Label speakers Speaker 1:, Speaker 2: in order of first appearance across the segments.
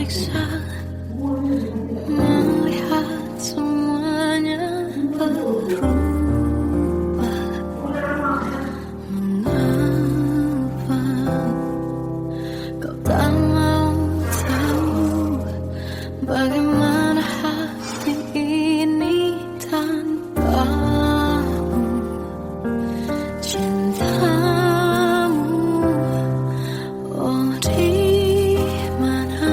Speaker 1: tersiksa melihat semuanya berubah. Mengapa kau tak mau tahu bagaimana hati ini tanpamu? Cintamu, oh di mana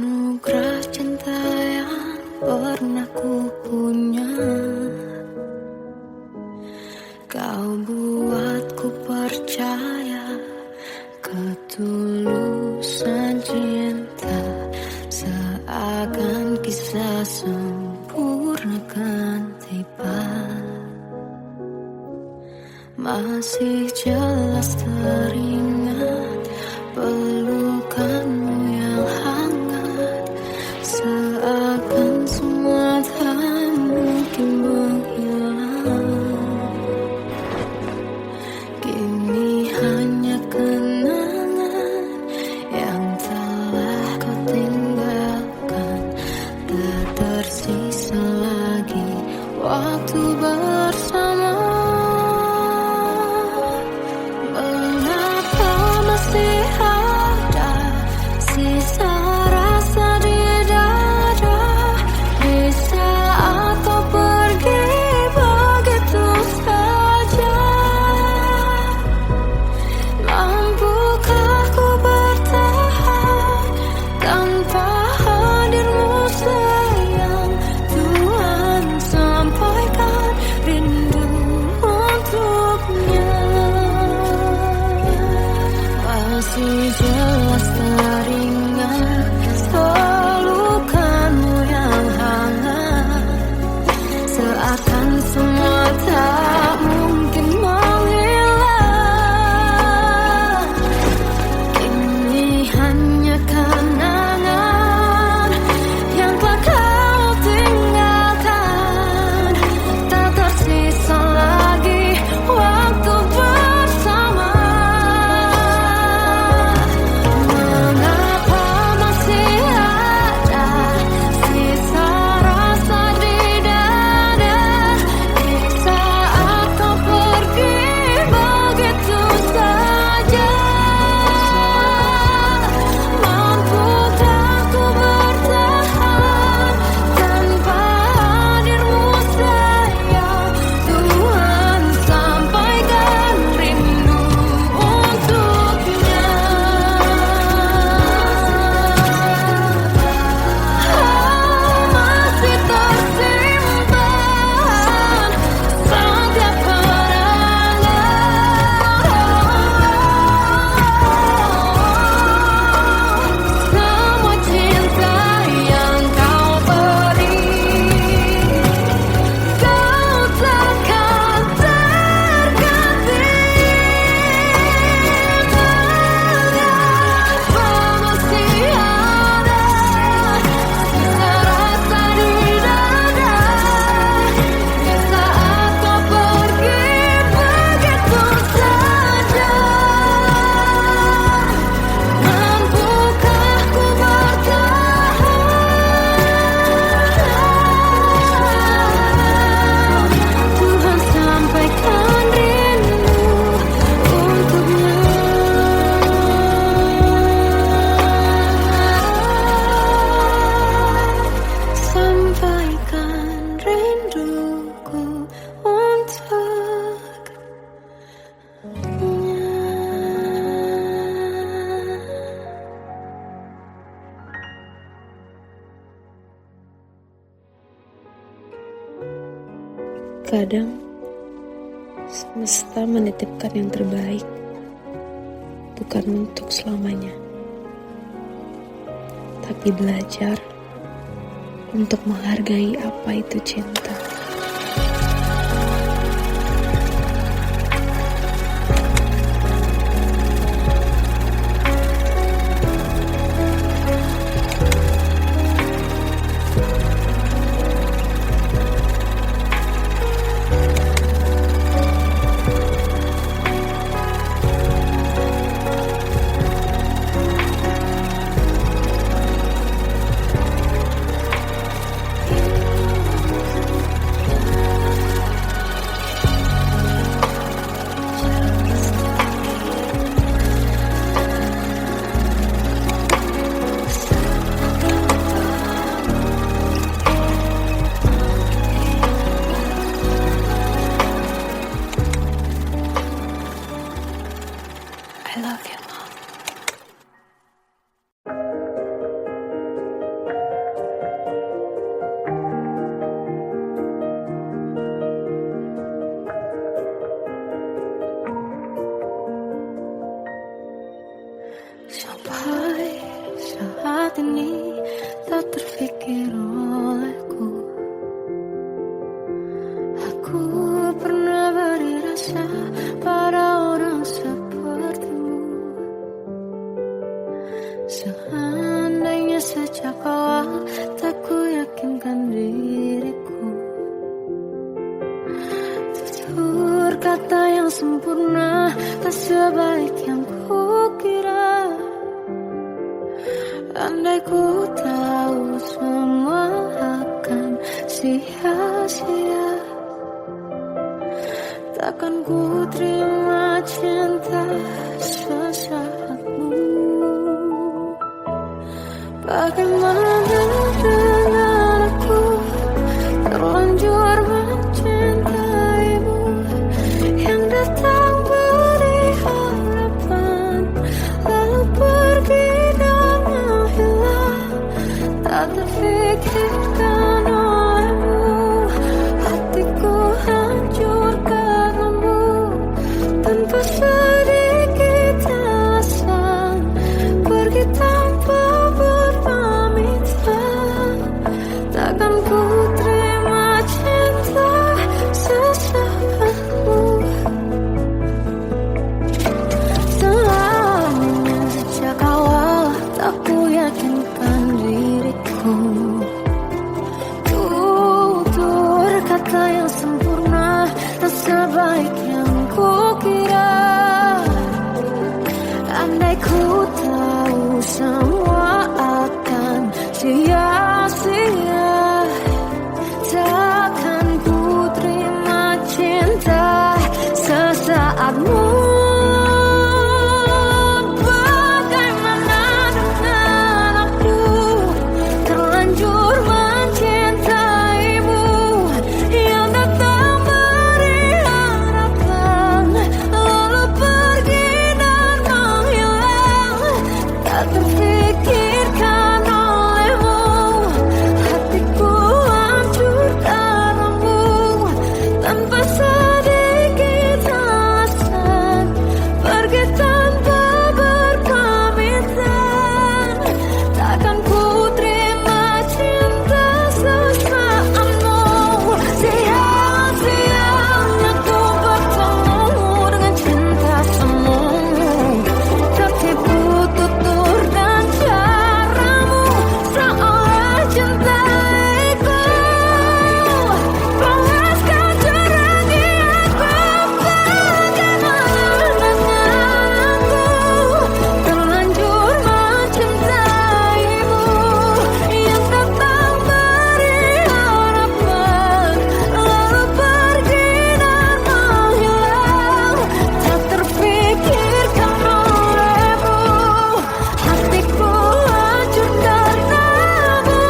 Speaker 1: anugerah cinta yang pernah ku punya. Kau buatku percaya ketulusan cinta, seakan kisah sempurna kan tiba. Masih jelas teringat pelukanmu yang hangat, seakan semua tak mungkin menghilang. Kini hanya kenangan yang telah kau tinggalkan, tak tersisa lagi waktu bersama. Mengapa masih ada sisa rasa di dada, di saat kau pergi begitu saja? Mampukah ku bertahan tanpa hadirmu sayang? Tuhan, sampaikan rindu untuknya. Masih jelas teringat pelukanmu yang hangat, seakan semua tak mungkin menghilang. Kini hanya kenangan yang telah kau tinggalkan, tak tersisa lagi waktu bersama. Mengapa masih ada sisa rasa di dada, di saat kau pergi begitu saja? Mampukah ku bertahan tanpa hadirmu sayang? Tuhan, sampaikan rindu untuknya. Masih tersimpan setiap kenangan, semua cinta yang kau beri. Kau takkan terganti. Mengapa masih ada sisa rasa di dada, di saat kau pergi begitu saja? Mampukah ku bertahan? Tuhan, sampaikan rindu untuknya. Sampaikan rinduku untuknya.
Speaker 2: Kadang semesta menitipkan yang terbaik, bukan untuk selamanya, tapi belajar untuk menghargai apa itu cinta.
Speaker 1: sebaik yang kukira. Andai ku tahu semua akan sia-sia, takkan ku terima cinta sesaatmu. Bagaimana dengan aku, terlanjur mencintaimu, yang datang beri harapan, lalu pergi dan menghilang. Tak terfikirkan olehmu, hatiku hancur karenamu, tanpa sedikit alasan, pergi tanpa berpamitan. Takkan ku terima cinta sesaatmu. Selamanya sejak awal tak ku yakinkan diriku, tutur kata yang sempurna tak sebaik yang kukira. Andai ku tahu semua akan sia-sia, takkan ku terima cinta sesaatmu. Bagaimana dengan aku, terlanjur mencintaimu, yang datang beri harapan, lalu pergi dan menghilang. Tak terfikirkan olehmu, hatiku hancur karenamu, tanpa sedikit alasan, pergi tanpa berpamitan. Takkan ku terima cinta sesaatmu. Sia-sianya ku bertemu dengan cinta semu, tertipu tutur dan caramu, seolah cintaiku panaskan cerah di aku. Bagaimana dengan aku, terlanjur mencintaimu, yang datang beri harapan, lalu pergi dan menghilang. Tak terfikirkan olehmu, hatiku hancur karenamu,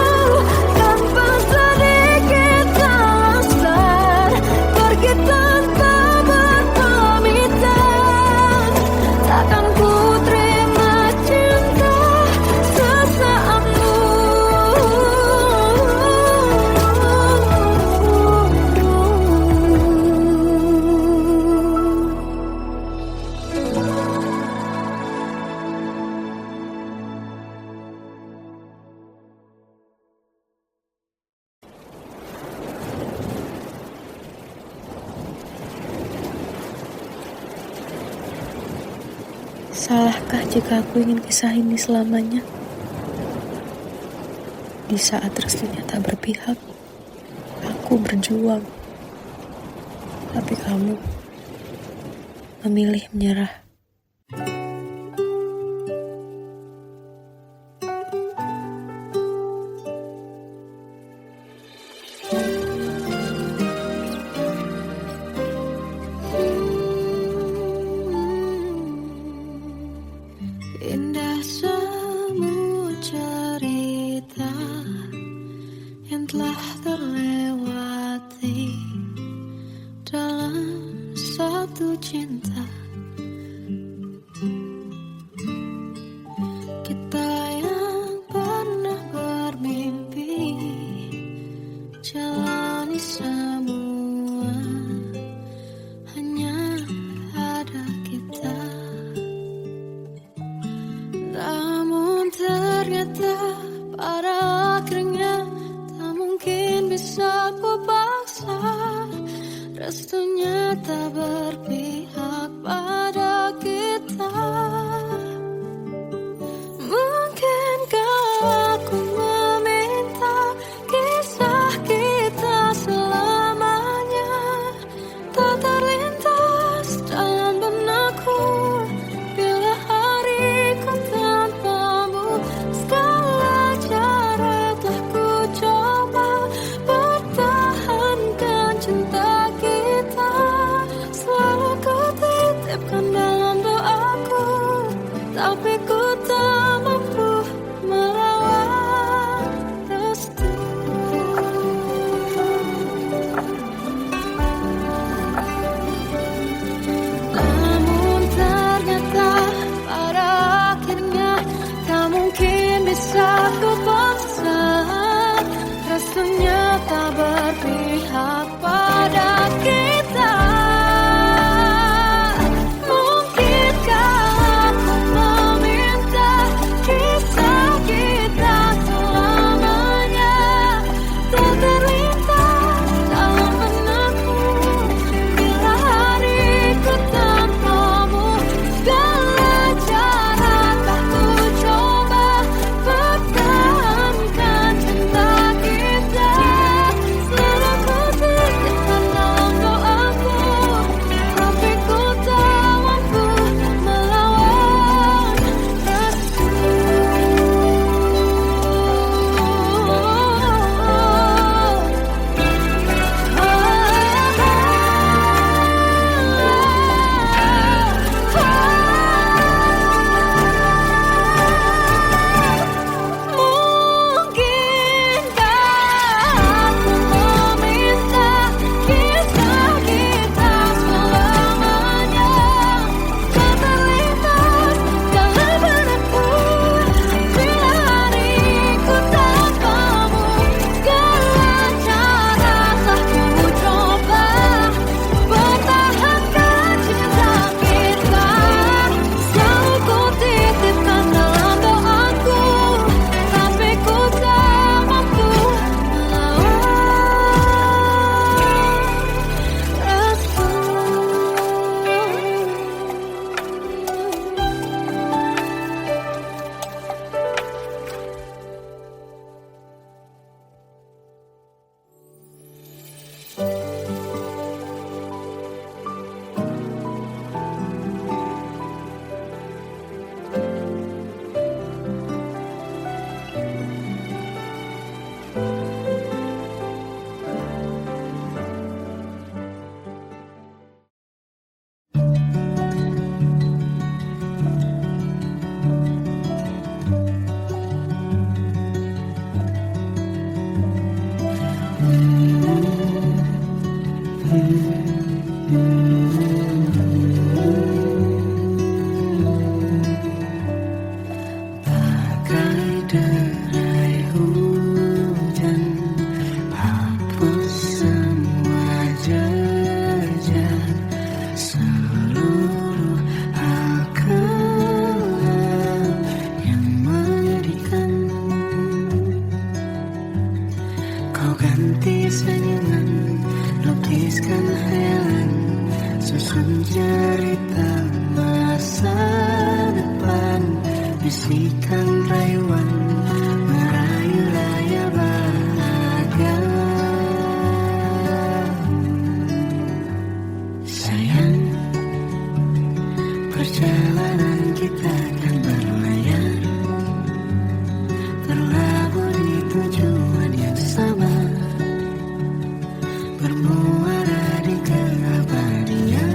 Speaker 1: tanpa sedikit alasan, pergi tanpa berpamitan. Takkan ku terima cinta sesaatmu.
Speaker 2: Salahkah jika aku ingin kisah ini selamanya? Di saat restunya tak berpihak, aku berjuang. Tapi kamu memilih menyerah.
Speaker 1: Indah semua cerita yang telah terlewati dalam satu cinta. Kita yang pernah bermimpi jalani semua, hanya ada kita. Namun ternyata pada akhirnya tak mungkin bisa ku paksa, restunya tak berpihak pada kita. Mungkinkah aku meminta kisah kita selamanya tak terlintas dalam benakku?
Speaker 3: Kau ganti senyuman, lukiskan hayalan, susun cerita masa depan, bisikan rayuan, merayu raya bahagia. Sayang, perjalanan kita akan berlayar, berlabuh di tujuan yang sama, bermuara di keabadian.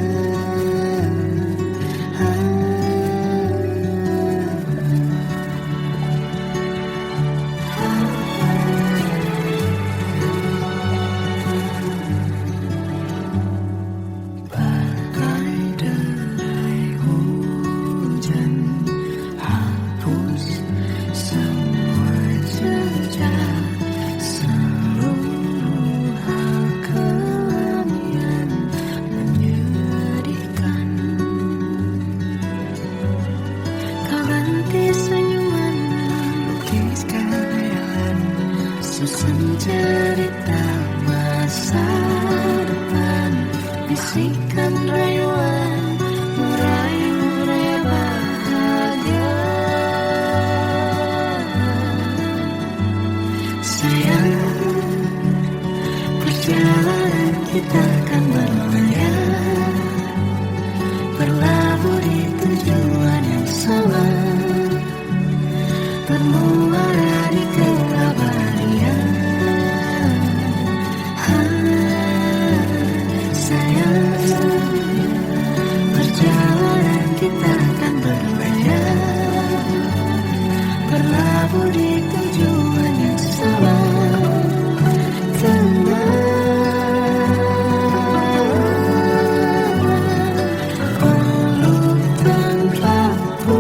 Speaker 3: Bagai derai hujan, hapus semua jejak, seluruh hal kelam yang menyedihkan. Kau ganti senyuman, lukiskan hayalan, susun cerita masa depan, bisikan rayuan, merayu raya bahagia. Sayang, perjalanan kita akan berlayar, berlabuh di tujuan yang sama, bermuara di keabadian. Sayang, perjalanan kita akan berlayar, berlabuh di tujuan yang sama. Peluk tanpaku,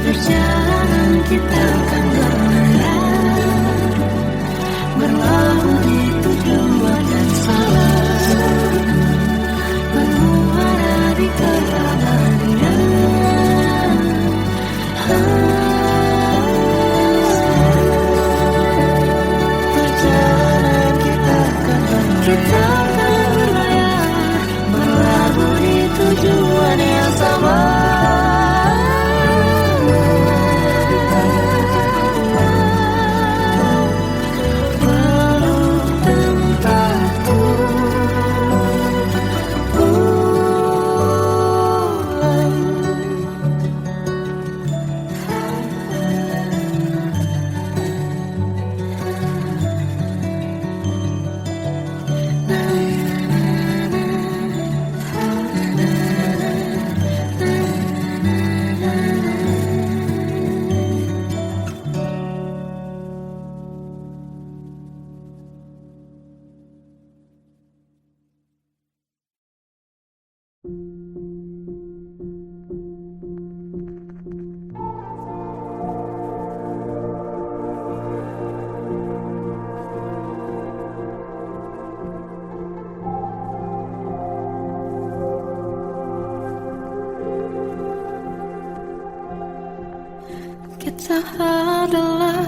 Speaker 3: perjalanan kita akan berlayar, berlabuh di tujuan yang sama, bermuara di keabadian. Perjalanan kita akan berlayar, berlabuh di tujuan yang sama. Kita adalah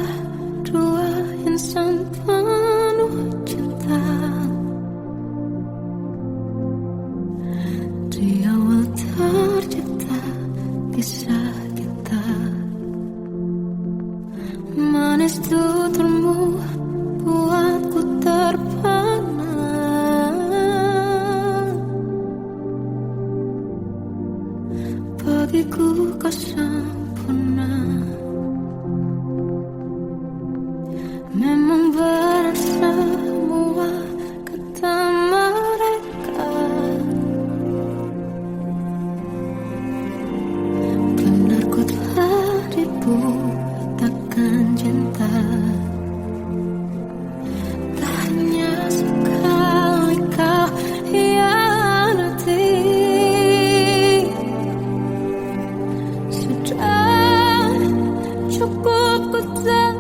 Speaker 3: dua insan penuh cinta. Di awal tercipta kisah kita, manis tuturmu buatku terpana. Bagiku kau sempurna.
Speaker 1: ku tahan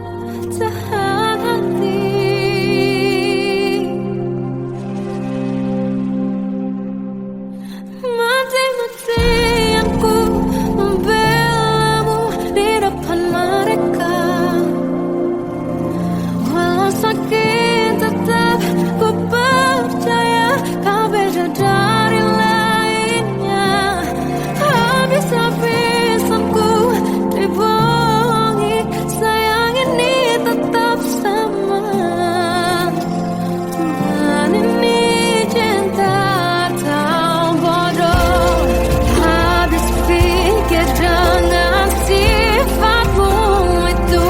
Speaker 1: hati. Mati-matian ku membelamu di depan mereka. Walau sakit tetap ku percaya kau beda dari lainnya. Habis-habisan ku dibohongi, sayang ini tetap sama. Tuhan ini cinta atau bodoh. Habis pikir dengan sifatmu itu,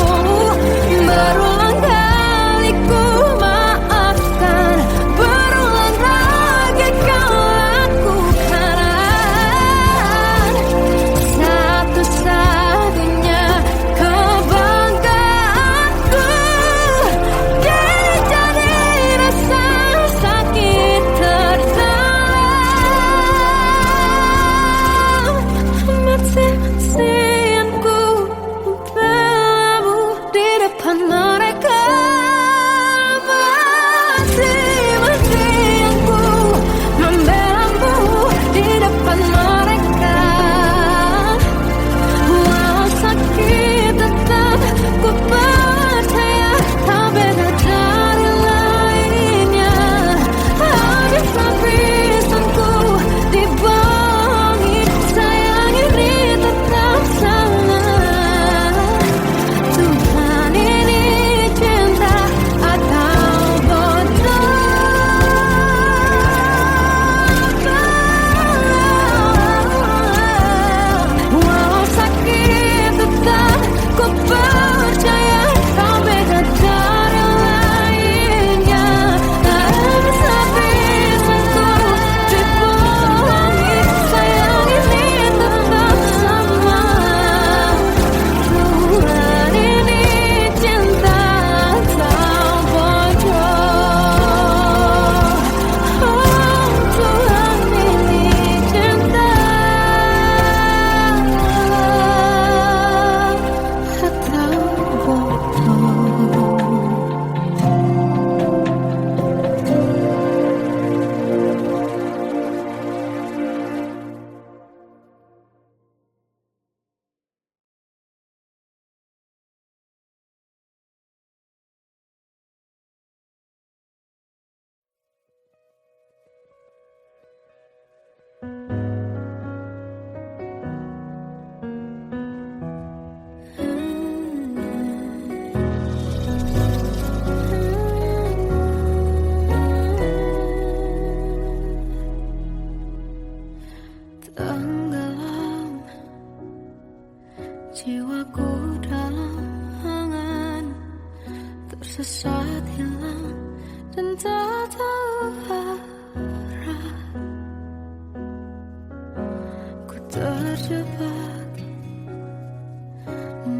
Speaker 1: berulang kali ku maafkan, berulang lagi kau lakukan. Satu-satunya kebanggaanku, jadi rasa sakit terdalam. Mati-matian ku membelamu di depan mereka. Mati-matian ku membelamu di depan mereka. Walau sakit tetap ku percaya kau beda dari lainnya. Habis-habisan ku dibohongi, sayang ini tetap sama. Tuhan ini cinta atau bodoh. Walau sakit tetap ku percaya kau beda dari lainnya. Habis-habisan ku dibohongi, sayang ini tetap sama. Tuhan ini cinta atau bodoh. Tuhan ini cinta atau bodoh. Tenggelam jiwaku dalam angan, tersesat hilang dan tak tahu arah. Ku terjebak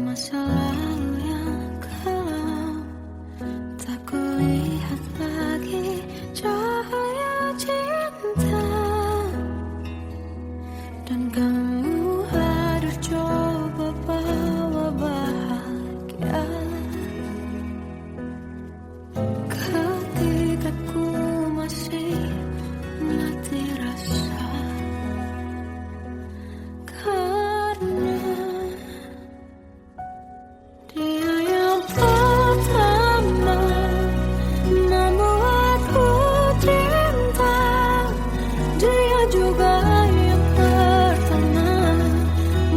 Speaker 1: masa lalu yang kelam, tak kulihat lagi cahaya cinta. Dan kamu hadir coba bawa bahagia. Ketika ku masih mati rasa, karena dia yang pertama membuatku cinta. Dia juga yang pertama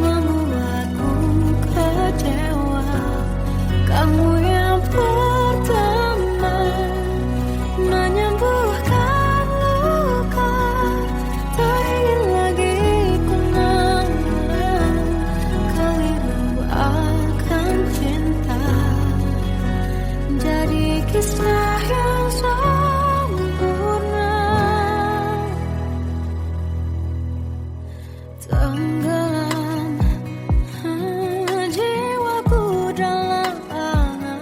Speaker 1: membuatku kecewa. Kamu yang pertama menyembuhkan luka. Tak ingin lagi ku mengenang keliru akan cinta. Jadi kisah yang sempurna. Tenggelam jiwaku dalam angan,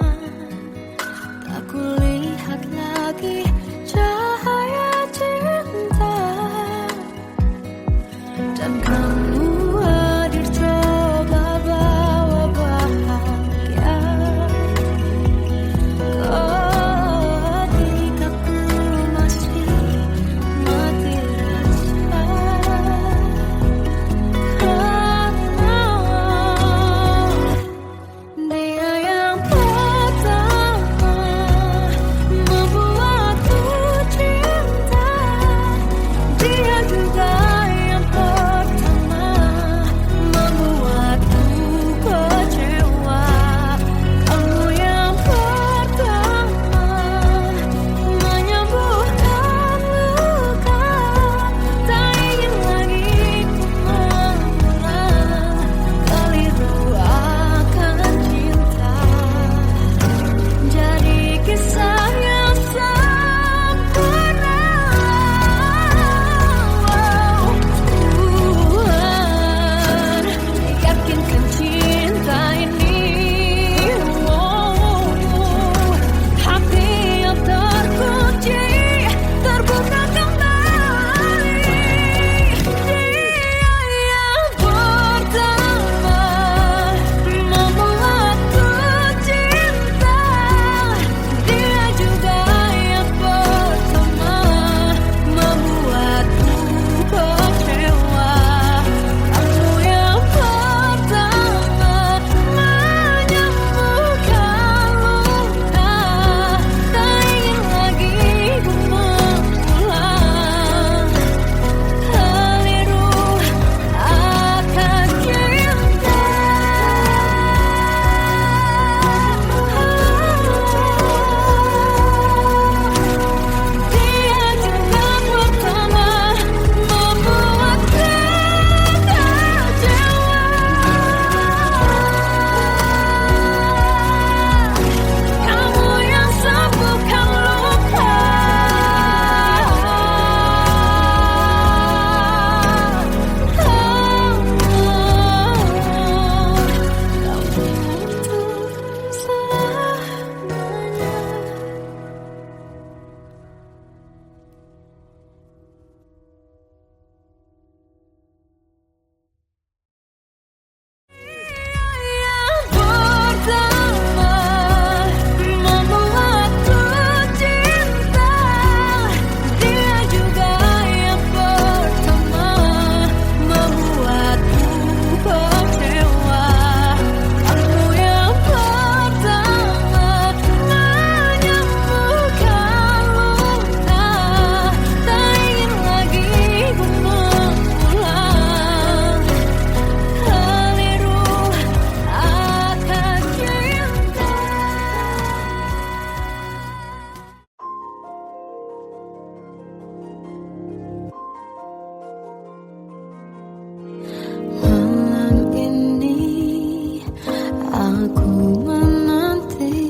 Speaker 1: Aku menanti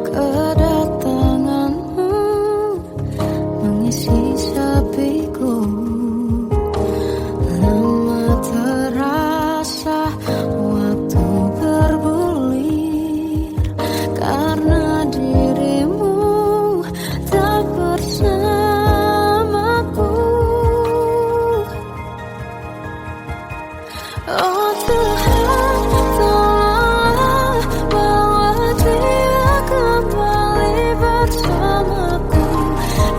Speaker 1: kedatanganmu, mengisi sepiku. Lama terasa waktu bergulir, karena dirimu tak bersamaku. Oh Tuhan, tolonglah bawa dia kembali bersamaku.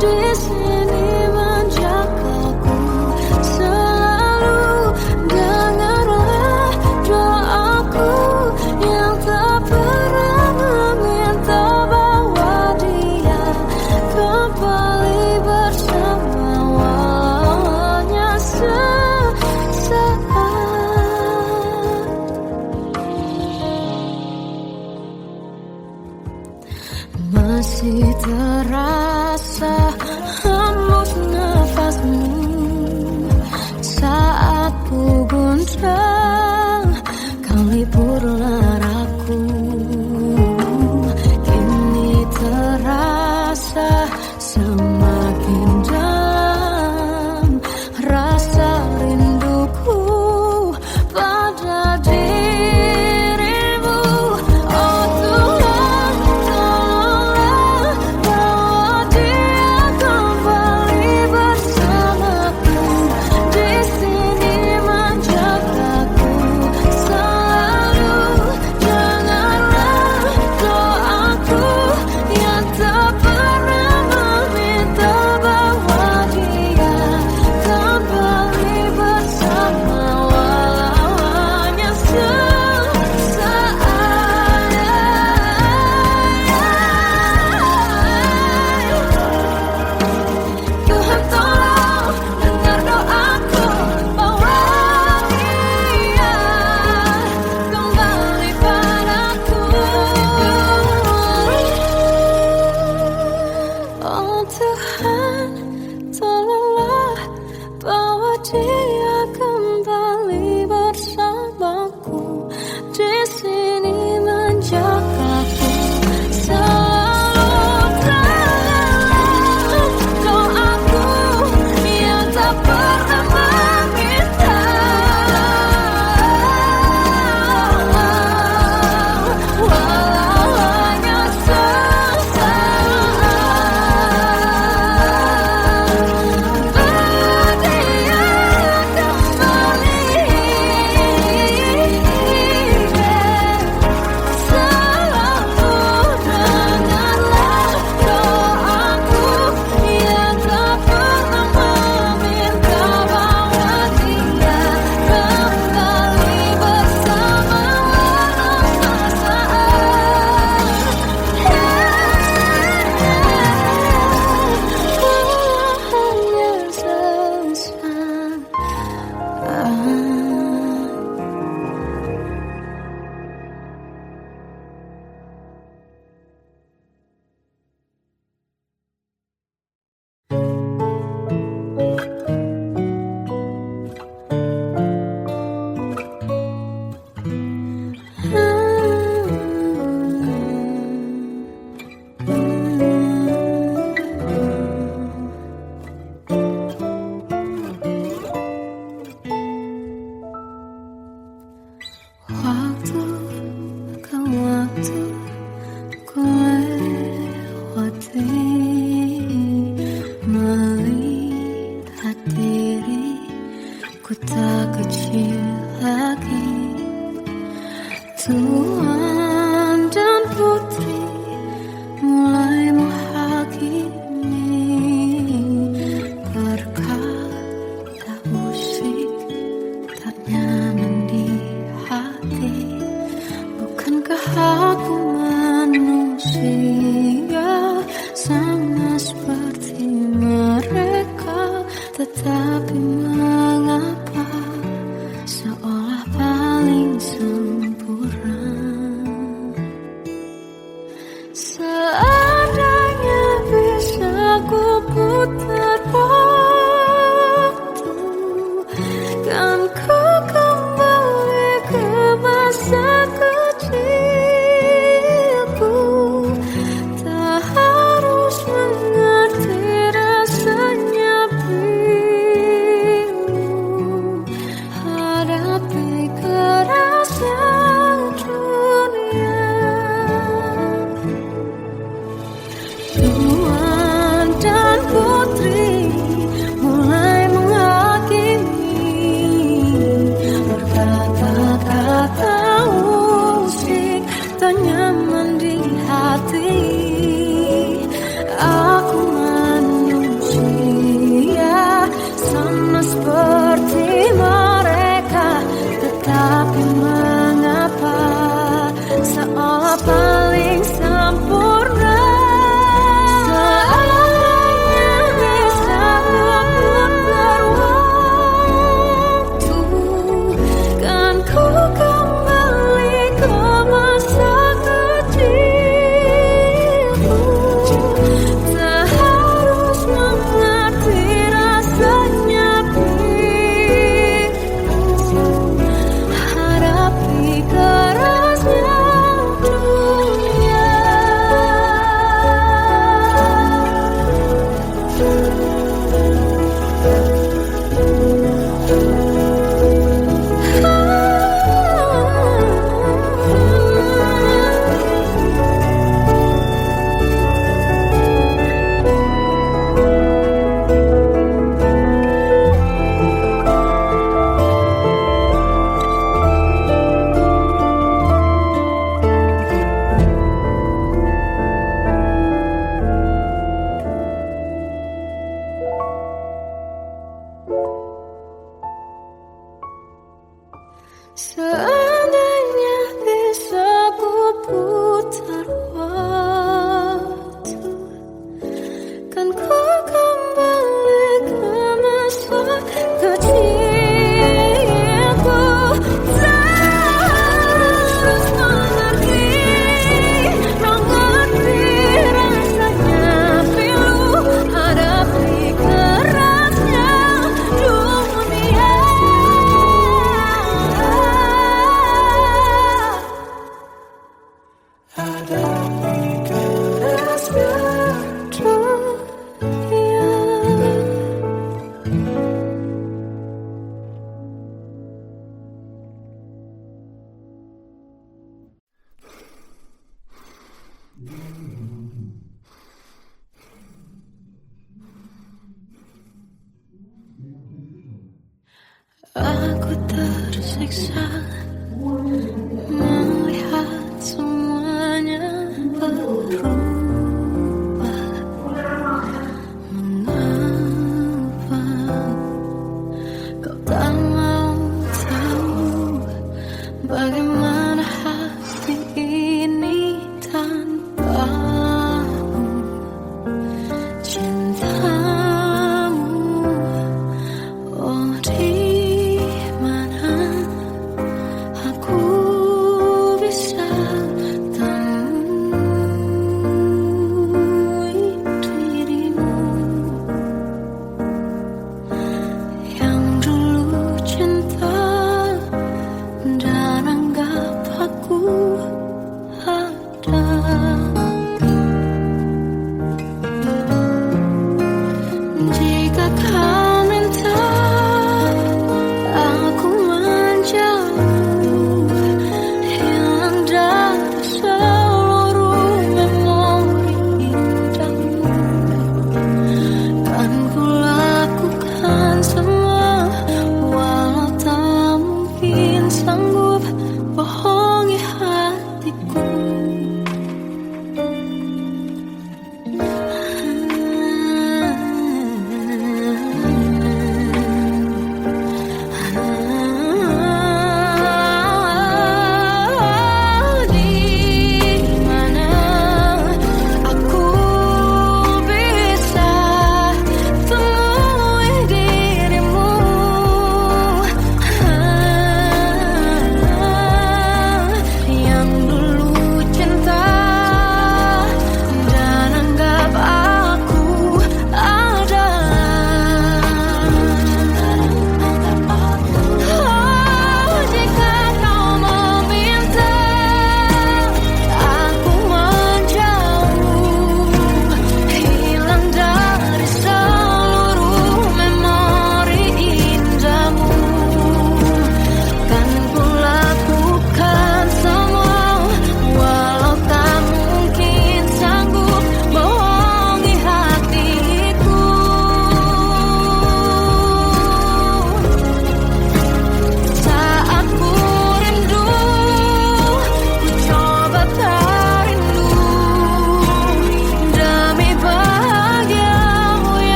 Speaker 1: Di sini menjagaku selalu. Dengarlah doaku yang tak pernah meminta, bawa dia kembali bersama walaunya sesaat. Masih terasa hembus nafasmu saat ku guncang, kau liburlah aku. Kini terasa semakin dalam rasa rinduku pada dirimu. Oh Tuhan, tolonglah bawa dia kembali bersamaku. Di sini menjagaku selalu. Dengarlah doaku yang tak pernah meminta, bawa dia kembali bersama walaunya sesaat. Tuhan tolong dengar doaku, bawa dia kembali padaku. Oh Tuhan, tolonglah bawa dia kembali bersamaku. Di sini menjagaku selalu. Doaku yang tak pernah meminta, walau hanya sesaat. Berdia kembali selalu. Dengarlah doaku yang tak pernah meminta, bawa dia kembali bersama walau waktu ke waktu ku lewati, melihat diri ku tak kecil lagi. Tuan dan putri mulai menghakimi, berkata musik tak nyaman di hati. Bukankah aku manusia sama seperti mereka? Tetapi mengapa seolah paling sempurna? Seandainya bisa ku putar waktu, kan ku kembali ke masa kecil. tak nyaman di hati. Aku manusia sama seperti mereka, tetapi mengapa seolah paling sempurna. Seandainya bisa memutar waktu, kan ku kembali ke masa kecilku. Tak harus mengerti rasanya pikirku, hadapi kerasnya dunia. Seandainya bisa ku putar waktu, kan ku kembali ke masa kecilku. Tak harus mengerti rasanya pilu, hadapi kerasnya dunia. Hadapi kerasnya dunia. Aku tersiksa melihat semuanya berubah. Mengapa kau tak mau tahu bagaimana hati ini tanpamu? Cintamu, oh di mana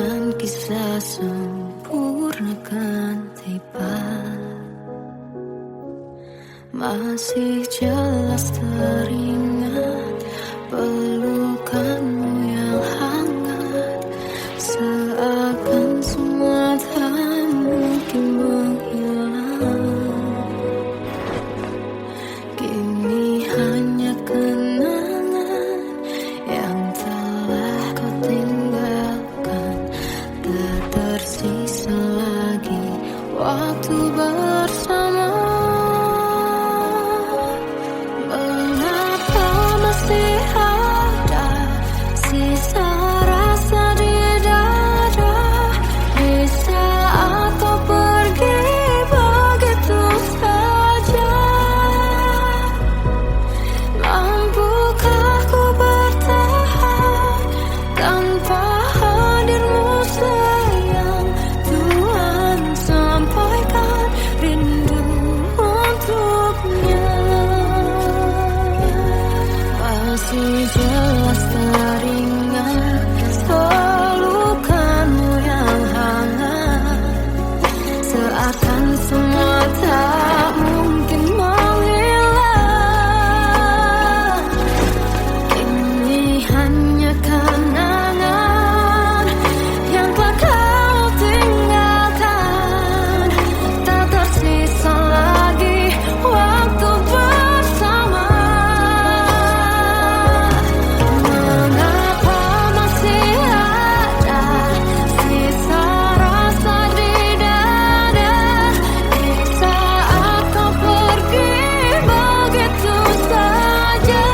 Speaker 3: dan kisah sempurna kan tiba. Masih jelas teringat pelukanmu yang hangat, seakan semua tak mungkin menghilang. Kini hanya kenangan yang telah kau tinggalkan, tak tersisa lagi waktu bersama. Mengapa masih ada sisa rasa di dada, di saat kau pergi begitu saja? Mampukah ku bertahan tanpa hadirmu sayang? Tuhan, sampaikan rindu untuknya. Masih jelas teringat pelukanmu yang hangat, seakan semua tak mungkin menghilang. Ini hanya kenangan yang telah kau tinggalkan, tak tersisa lagi waktu bersama. Mengapa masih ada sisa rasa di dada, di saat kau pergi begitu saja?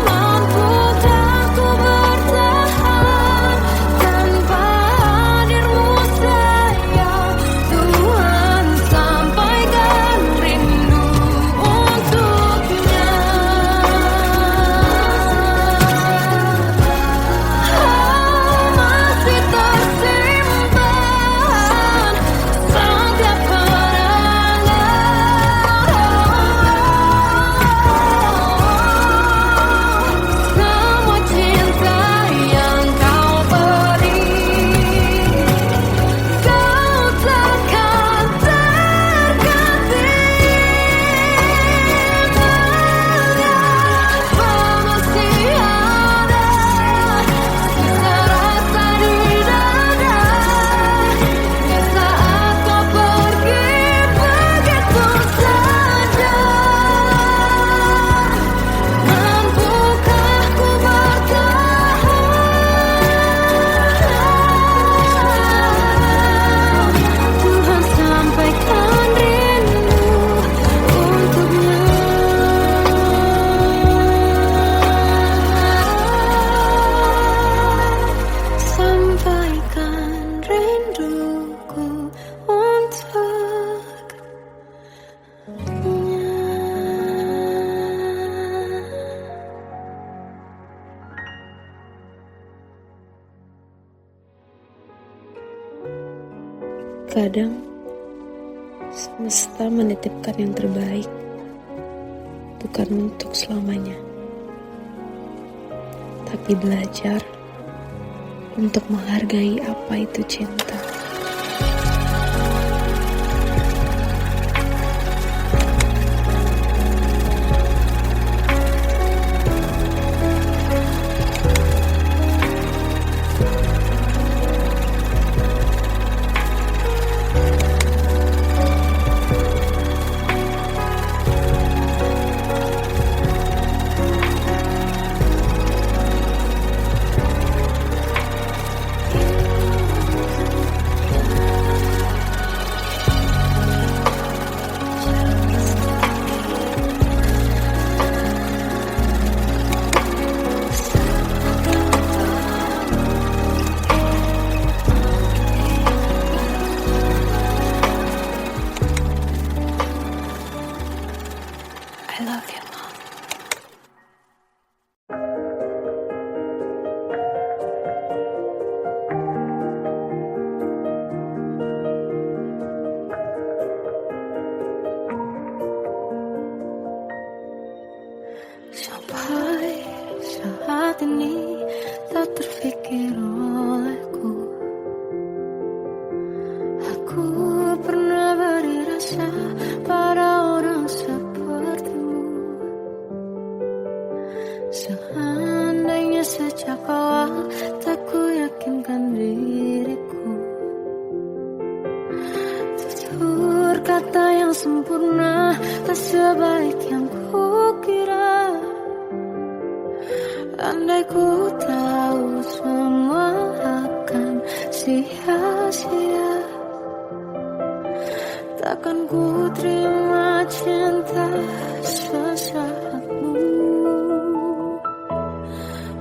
Speaker 3: Mampukah ku bertahan tanpa hadirmu sayang? Tuhan, sampaikan rindu untuknya. Masih tersimpan setiap kenangan, semua cinta yang kau beri. Kau takkan terganti. Mengapa masih ada sisa rasa di dada, di saat kau pergi begitu saja? Mampukah ku bertahan? Tuhan, sampaikan rindu untuknya. Sampaikan rinduku untuknya.
Speaker 2: Kadang semesta menitipkan yang terbaik, bukan untuk selamanya, tapi belajar untuk menghargai apa itu cinta.
Speaker 1: tak sebaik yang kukira. Andai ku tahu semua akan sia-sia, takkan ku terima cinta sesaatmu.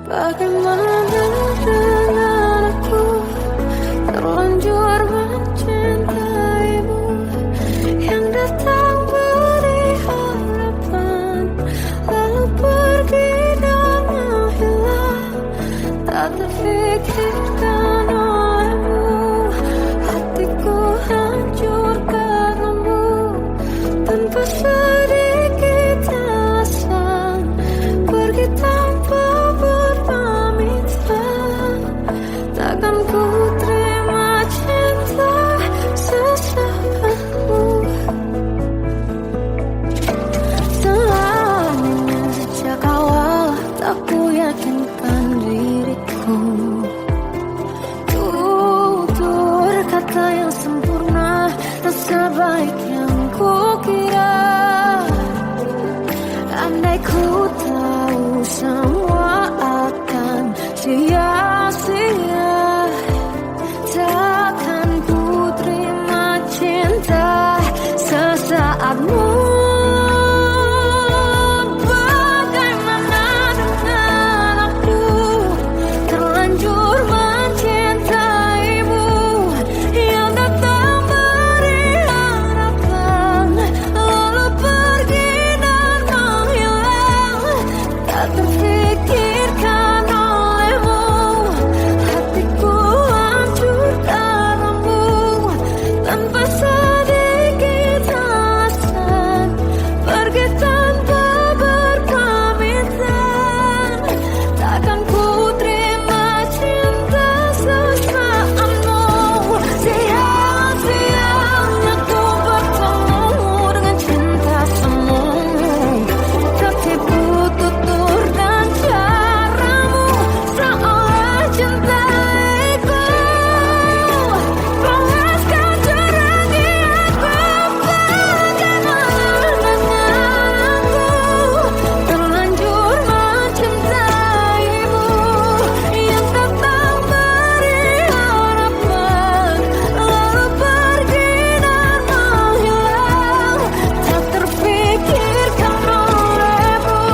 Speaker 1: Bagaimana dengan aku terlanjur mencintaimu, yang datang beri harapan lalu pergi dan menghilang. Tak terfikirkan olehmu, hatiku hancur karenamu. Tanpa sedikit alasan pergi tanpa berpamitan. Takkan ku terima cinta sesaatmu. Selamanya sejak awal tak ku yakinkan diriku. Tutur kata yang sempurna tak sebaik yang kukira. Andai ku tahu semua akan sia-sia, takkan ku terima cinta sesaatmu. Bagaimana dengan aku terlanjur mencintaimu, yang datang beri harapan lalu pergi dan menghilang. Tak terfikirkan olehmu, hatiku hancur karenamu. Tanpa sedikit alasan pergi tanpa berpamitan. Takkan ku terima cinta sesaatmu. Sia-sianya ku bertemu dengan cinta semu. Tertipu tutur dan caramu seolah cintaiku. Balas kau curangi aku. Bagaimana dengan aku terlanjur mencintaimu, yang datang beri harapan lalu pergi dan menghilang. Tak terfikirkan olehmu,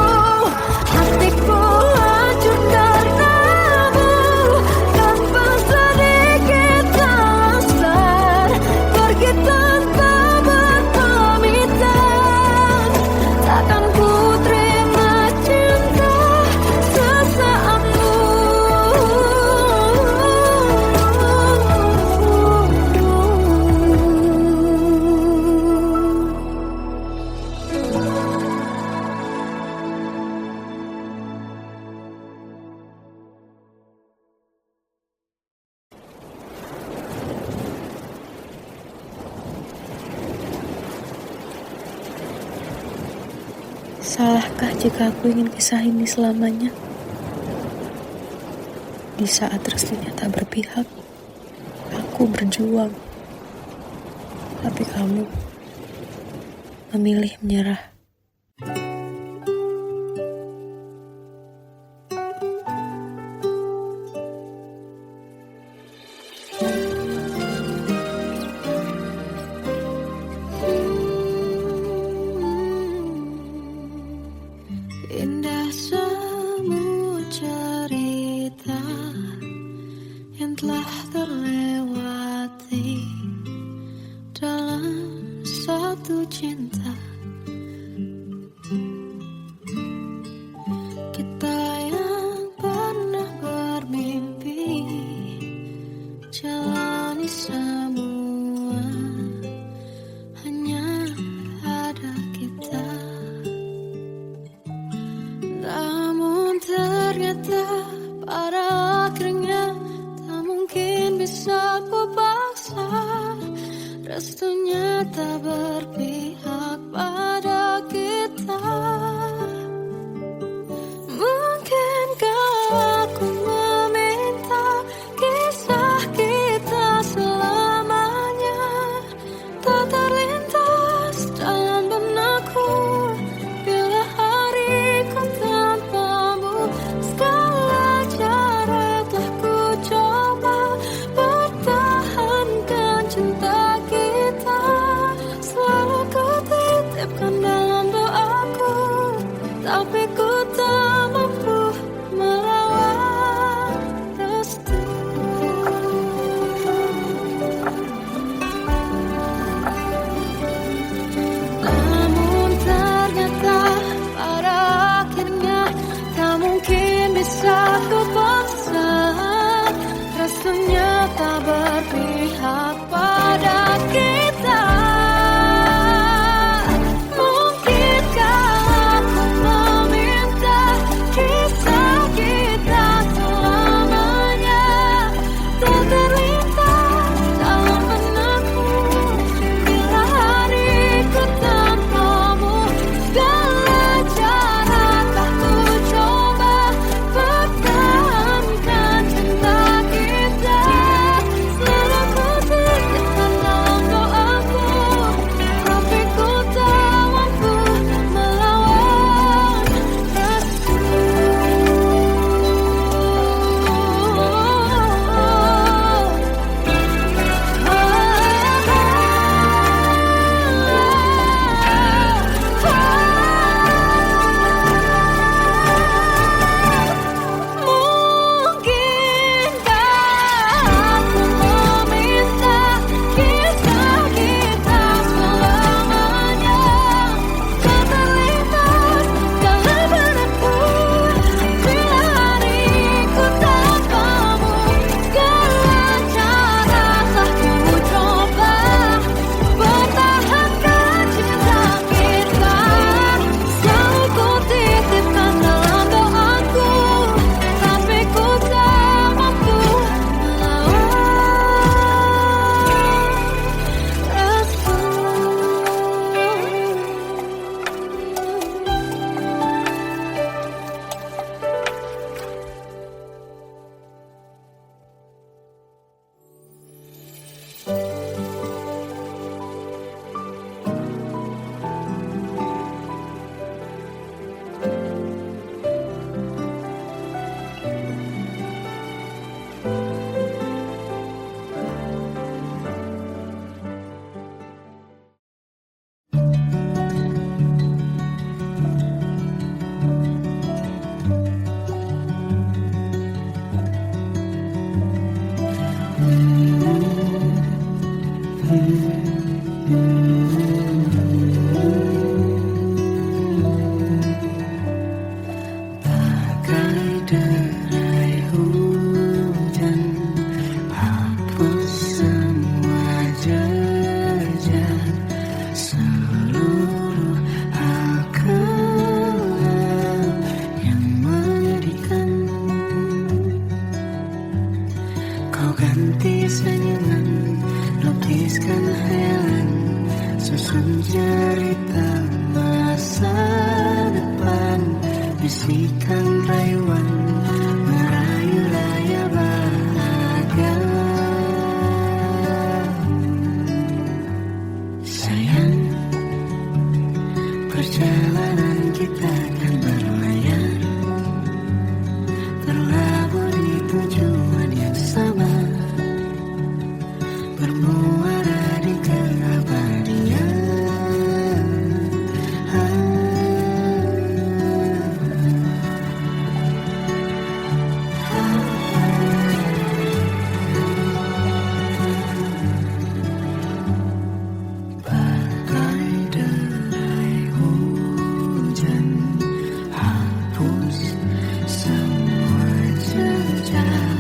Speaker 1: hatiku hancur karenamu. Tanpa sedikit alasan pergi tanpa berpamitan. Takkan ku terima cinta sesaatmu.
Speaker 2: Salahkah jika aku ingin kisah ini selamanya? Di saat restunya tak berpihak, aku berjuang. Tapi kamu memilih menyerah.
Speaker 1: Indah semua cerita yang telah terlewati dalam satu cinta. Kita yang pernah bermimpi jalani semua, hanya ada kita. Namun ternyata pada akhirnya tak mungkin bisa ku paksa. Restunya tak berpihak pada kita. Mungkinkah aku meminta kisah kita selamanya tak terlintas dalam benakku? berpihak pada kita. Mungkinkah aku meminta kisah kita selamanya tak terlintas dalam benakku bila hariku tanpamu. Segala cara tak ku coba pertahankan cinta kita. Selalu ku titipkan dalam doaku, tapi ku tak mampu melawan rasaku. Mungkinkah aku meminta kisah kita selamanya tak terlintas dalam benakku bila hariku tanpamu. Segala cara telah ku coba pertahankan cinta kita. Selalu ku titipkan dalam doaku, tapi ku tak mampu
Speaker 3: Bagai derai hujan, hapus semua jejak seluruh hal kelam yang menyedihkan. Kau ganti senyuman, lukiskan hayalan, susun cerita masa depan. Bisikan rayuan, merayu raya bahagia. Sayang, perjalanan kita akan berlayar, berlabuh di tujuan yang sama, bermuara di keabadian. Bagai derai hujan, hapus semua jejak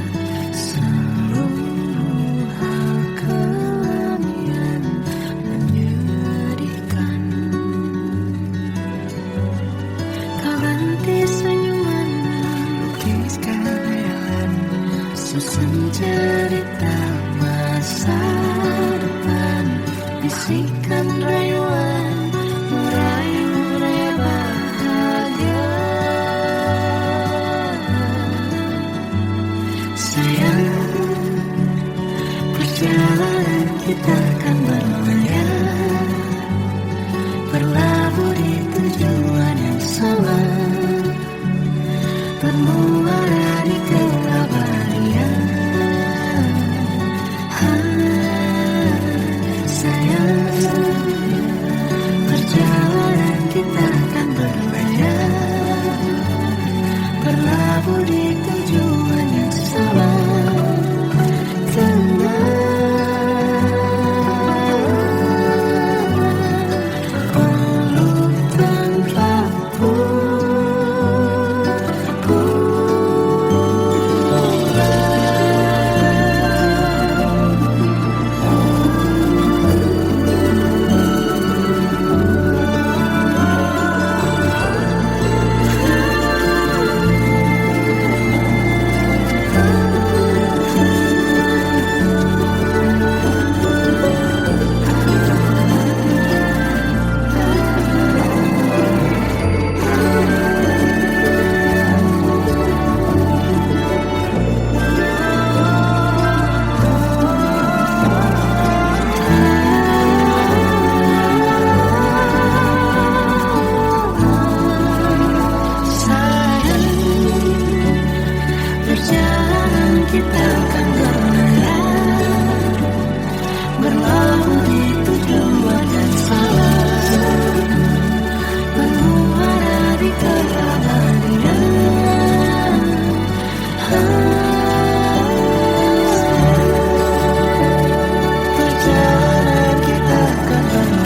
Speaker 3: seluruh hal kelam yang menyedihkan. Kau ganti senyuman, lukiskan hayalan, susun cerita masa depan. Bisikan rayuan, merayu raya bahagia. Sayang, perjalanan kita akan berlayar, berlabuh di tujuan yang sama, bermuara di keabadian. Perjalanan kita akan berlayar, berlabuh di tujuan yang sama. Tenang.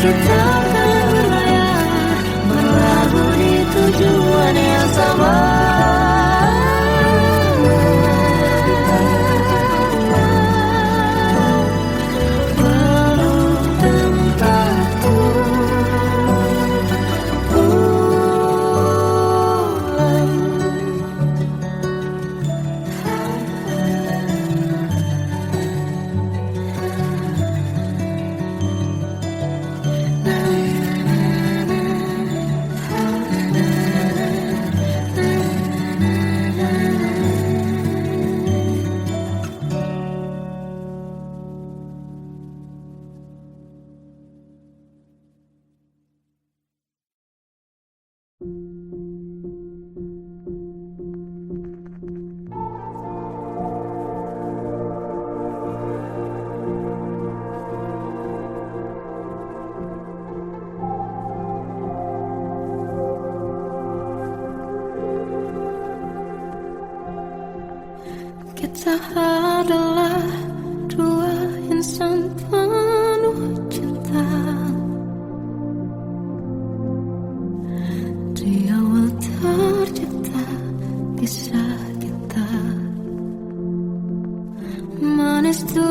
Speaker 3: kita akan berlayar, berlabuh di tujuan yang sama.
Speaker 1: Kita adalah dua insan penuh cinta. Di awal tercipta kisah kita, manis tuh